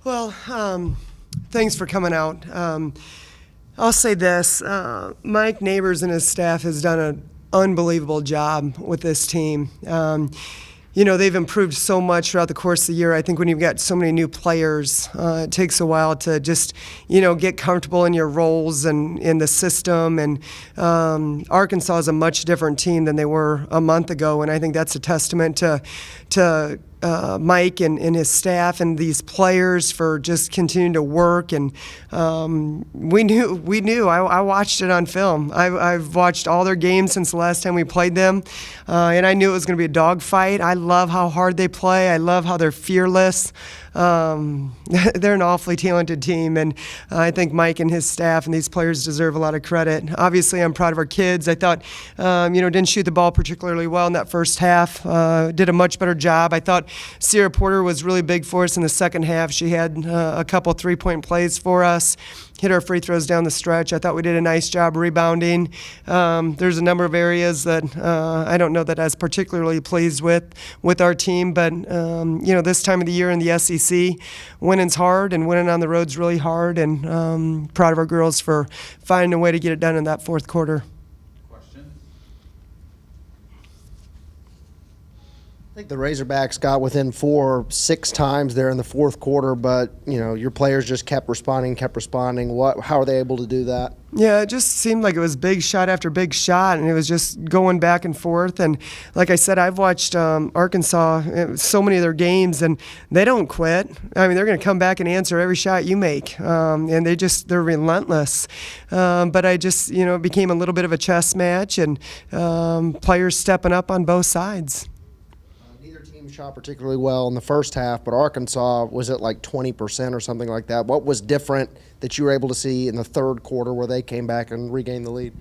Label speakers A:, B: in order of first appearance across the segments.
A: Well, thanks for coming out. I'll say this, Mike Neighbors and his staff has done an unbelievable job with this team. They've improved so much throughout the course of the year. I think when you've got so many new players, it takes a while to just, get comfortable in your roles and in the system. And Arkansas is a much different team than they were a month ago, and I think that's a testament to Mike and his staff and these players for just continuing to work. And we knew. I watched it on film. I've watched all their games since the last time we played them, and I knew it was going to be a dogfight. I love how hard they play. I love how they're fearless. They're an awfully talented team, and I think Mike and his staff and these players deserve a lot of credit. Obviously, I'm proud of our kids. I thought, didn't shoot the ball particularly well in that first half. Did a much better job. I thought Sierra Porter was really big for us in the second half. She had a couple three-point plays for us. Hit our free throws down the stretch. I thought we did a nice job rebounding. There's a number of areas that I don't know that I was particularly pleased with our team, but this time of the year in the SEC, winning's hard and winning on the road's really hard, and proud of our girls for finding a way to get it done in that fourth quarter.
B: I think the Razorbacks got within 4-6 times there in the fourth quarter, but your players just kept responding. How are they able to do that?
A: Yeah, it just seemed like it was big shot after big shot, and it was just going back and forth. And like I said, I've watched Arkansas so many of their games, and they don't quit. I mean, they're going to come back and answer every shot you make, and they're relentless. But it became a little bit of a chess match, and players stepping up on both sides.
B: Shot particularly well in the first half, but Arkansas was at like 20% or something like that. What was different that you were able to see in the third quarter where they came back and regained the lead?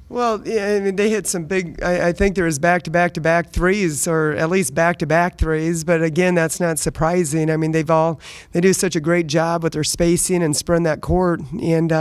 A: Well, yeah, I mean, they hit some big, I think there was back-to-back threes, or at least back-to-back threes, but again, that's not surprising. I mean, they do such a great job with their spacing and spreading that court, and,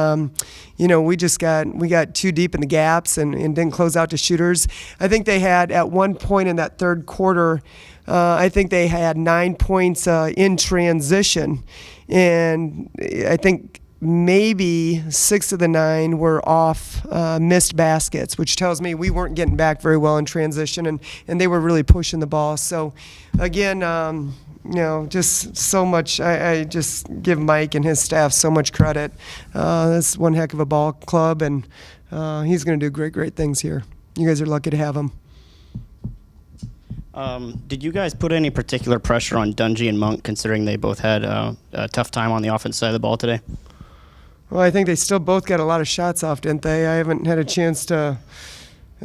A: we got too deep in the gaps and didn't close out to shooters. I think they had, at one point in that third quarter, I think they had 9 points in transition, and I think maybe 6 of the 9 were off missed baskets, which tells me we weren't getting back very well in transition, and they were really pushing the ball. So, again, just so much. I just give Mike and his staff so much credit. That's one heck of a ball club, and he's going to do great things here. You guys are lucky to have him.
C: Did you guys put any particular pressure on Dungy and Monk, considering they both had a tough time on the offense side of the ball today?
A: Well, I think they still both got a lot of shots off, didn't they? I haven't had a chance to.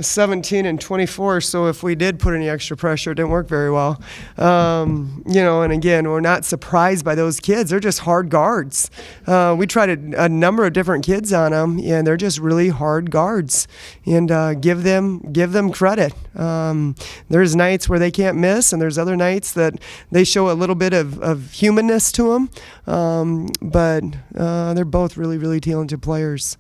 A: 17 and 24, so if we did put any extra pressure, it didn't work very well. And again, we're not surprised by those kids. They're just hard guards. We tried a number of different kids on them, and they're just really hard guards. And give them credit. There's nights where they can't miss, and there's other nights that they show a little bit of humanness to them. But they're both really, really talented players.